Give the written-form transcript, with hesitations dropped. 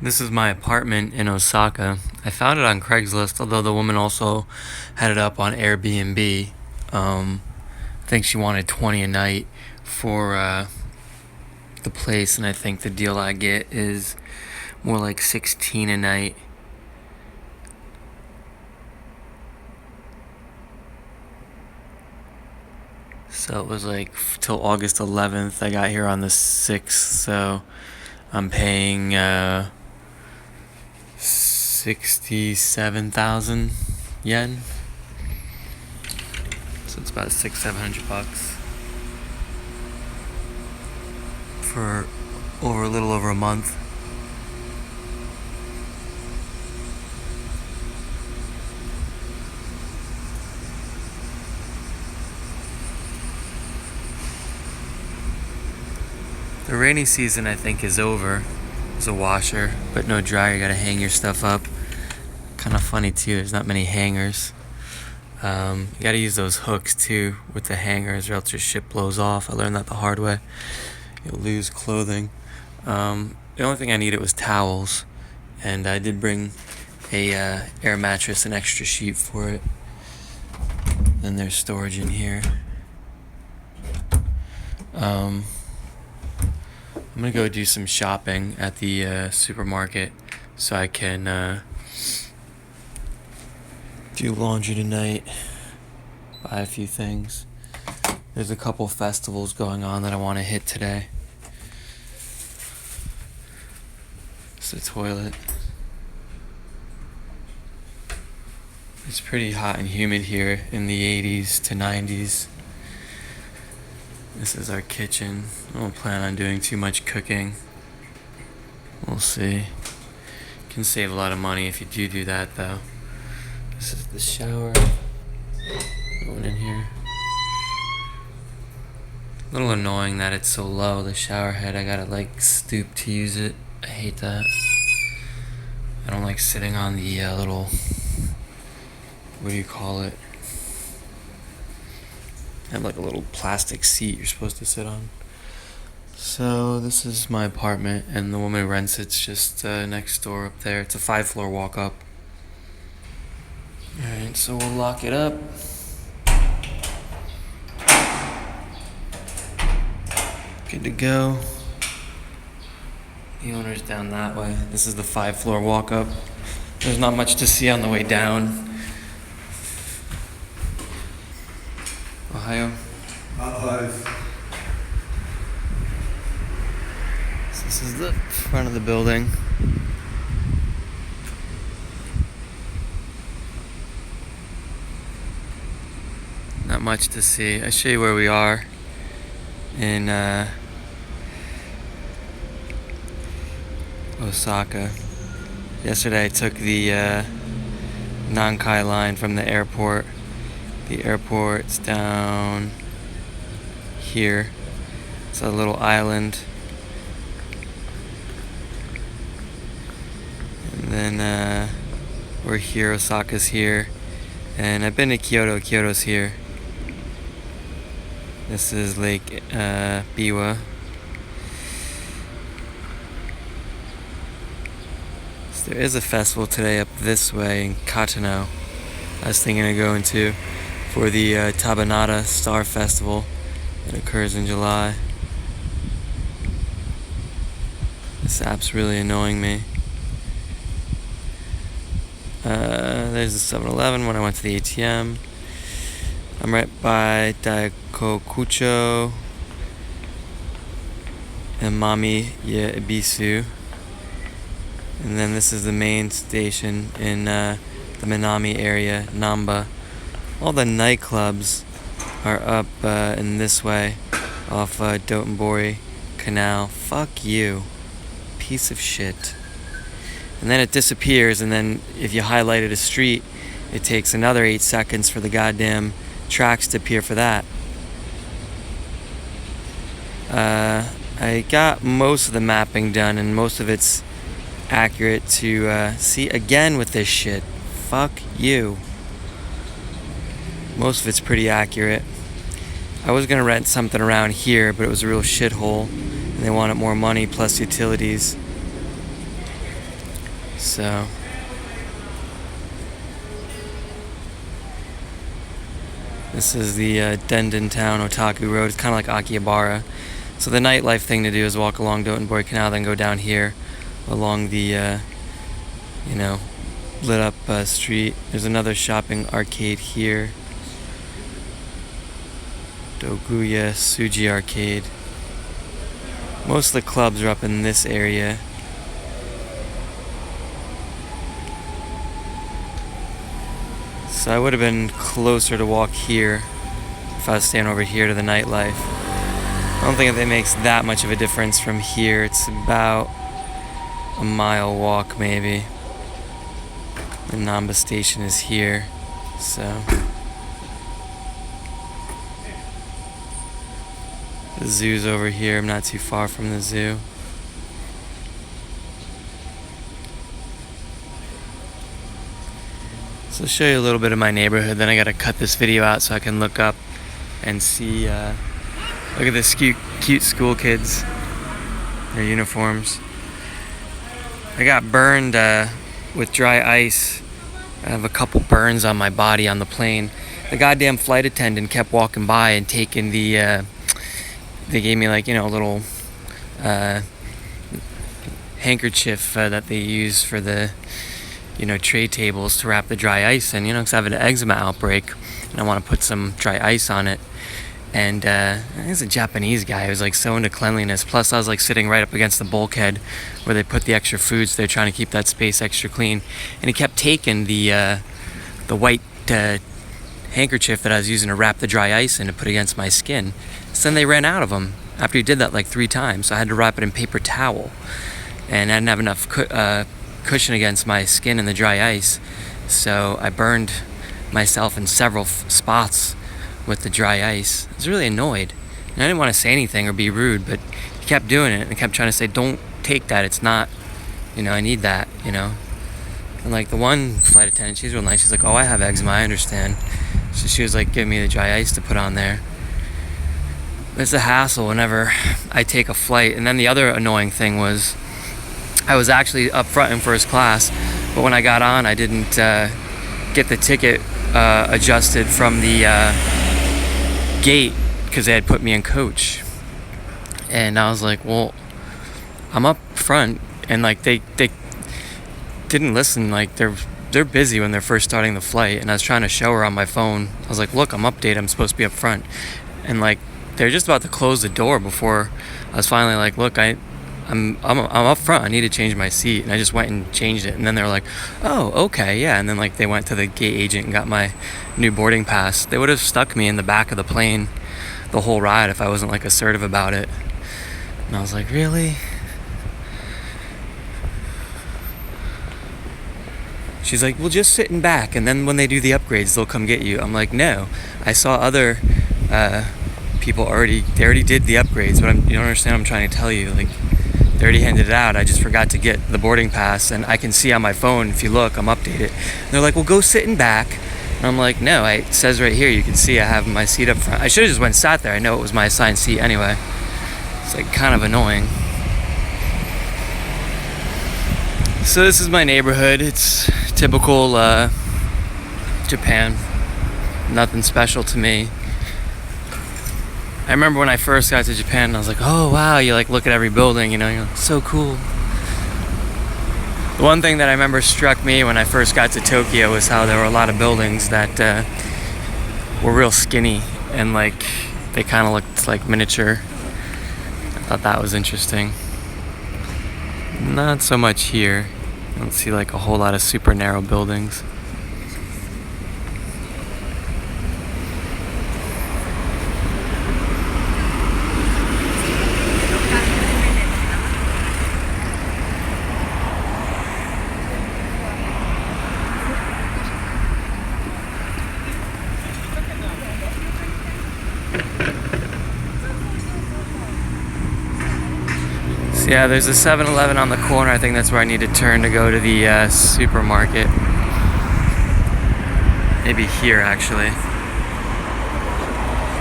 This is my apartment in Osaka. I found it on Craigslist, although the woman also had it up on Airbnb. I think she wanted 20 a night for the place, and I think the deal I get is more like 16 a night. So it was like till August 11th. I got here on the 6th, so I'm paying 67,000 yen. So it's about $600-700 for a little over a month. The rainy season, I think, is over. There's a washer, but no dryer. You gotta hang your stuff up. Kind of funny too, there's not many hangers. You gotta use those hooks too with the hangers, or else your shit blows off. I learned that the hard way. You'll lose clothing. The only thing I needed was towels, and I did bring a air mattress, an extra sheet for it. Then there's storage in here. I'm gonna go do some shopping at the supermarket so I can do laundry tonight, buy a few things. There's a couple festivals going on that I want to hit today. It's the toilet. It's pretty hot and humid here in the 80s to 90s. This is our kitchen. I don't plan on doing too much cooking. We'll see. Can save a lot of money if you do that, though. This is the shower. Going in here. A little annoying that it's so low, the shower head. I gotta stoop to use it. I hate that. I don't like sitting on the little, what do you call it? I have a little plastic seat you're supposed to sit on. So this is my apartment, and the woman who rents it's just next door up there. It's a 5-floor walk up. Alright, so we'll lock it up. Good to go. The owner's down that way. This is the 5-floor walk up. There's not much to see on the way down. Ohio. So this is the front of the building. Not much to see. I'll show you where we are in Osaka. Yesterday I took the Nankai line from the airport. The airport's down here. It's a little island. And then we're here, Osaka's here. And I've been to Kyoto, Kyoto's here. This is Lake Biwa. So there is a festival today up this way in Kitano. I was thinking of going to for the Tanabata Star Festival that occurs in July. This app's really annoying me. There's the 7-Eleven when I went to the ATM. I'm right by Daikokucho and Mami Ibisu. And then this is the main station in the Minami area, Namba. All the nightclubs are up in this way, off Dōtombori Canal. Fuck you, piece of shit. And then it disappears, and then if you highlighted a street, it takes another 8 seconds for the goddamn tracks to appear for that. I got most of the mapping done, and most of it's accurate to see again with this shit. Fuck you. Most of it's pretty accurate. I was gonna rent something around here, but it was a real shithole, and they wanted more money plus utilities. So this is the Denden Town Otaku Road. It's kind of like Akihabara. So the nightlife thing to do is walk along Dōtombori Canal, then go down here along the, lit up street. There's another shopping arcade here. Dōguya-suji arcade. Most of the clubs are up in this area. So I would have been closer to walk here if I was staying over here to the nightlife. I don't think that makes that much of a difference from here. It's about a mile walk maybe. The Namba station is here, so. The zoo's over here. I'm not too far from the zoo. So I'll show you a little bit of my neighborhood, then I gotta cut this video out so I can look up and see, look at this cute school kids, their uniforms. I got burned with dry ice. I have a couple burns on my body on the plane. The goddamn flight attendant kept walking by and taking the, they gave me a little handkerchief that they use for the, tray tables to wrap the dry ice in, because I have an eczema outbreak and I want to put some dry ice on it. And I think it's a Japanese guy who was so into cleanliness. Plus I was sitting right up against the bulkhead where they put the extra food, so they're trying to keep that space extra clean. And he kept taking the white handkerchief that I was using to wrap the dry ice in to put against my skin. So then they ran out of them after he did that 3 times. So I had to wrap it in paper towel. And I didn't have enough cushion against my skin in the dry ice. So I burned myself in several spots with the dry ice. I was really annoyed. And I didn't want to say anything or be rude, but he kept doing it and kept trying to say, don't take that. It's not, I need that, And the one flight attendant, she's real nice. She's like, oh, I have eczema, I understand. So she was giving me the dry ice to put on there. It's a hassle whenever I take a flight. And then the other annoying thing was I was actually up front in first class, but when I got on, I didn't get the ticket adjusted from the gate because they had put me in coach. And I was like, well, I'm up front, and they didn't listen. They're busy when they're first starting the flight, and I was trying to show her on my phone. I was like, look, I'm updated, I'm supposed to be up front. And they're just about to close the door before I was finally look, I'm up front, I need to change my seat. And I just went and changed it, and then they were like, oh, okay, yeah. And then they went to the gate agent and got my new boarding pass. They would have stuck me in the back of the plane the whole ride if I wasn't assertive about it. And I was like, really? She's like, well, just sit in back, and then when they do the upgrades, they'll come get you. I'm like, no. I saw other people they already did the upgrades, but you don't understand what I'm trying to tell you. They already handed it out. I just forgot to get the boarding pass, and I can see on my phone, if you look, I'm updated. And they're like, well, go sit in back. And I'm like, no, it says right here, you can see I have my seat up front. I should have just went and sat there. I know it was my assigned seat anyway. It's kind of annoying. So this is my neighborhood. It's typical Japan. Nothing special to me. I remember when I first got to Japan, I was like, oh wow, you look at every building, you're so cool. The one thing that I remember struck me when I first got to Tokyo was how there were a lot of buildings that were real skinny and they kind of looked like miniature. I thought that was interesting. Not so much here. I don't see a whole lot of super narrow buildings. Yeah, there's a 7-Eleven on the corner. I think that's where I need to turn to go to the supermarket. Maybe here, actually.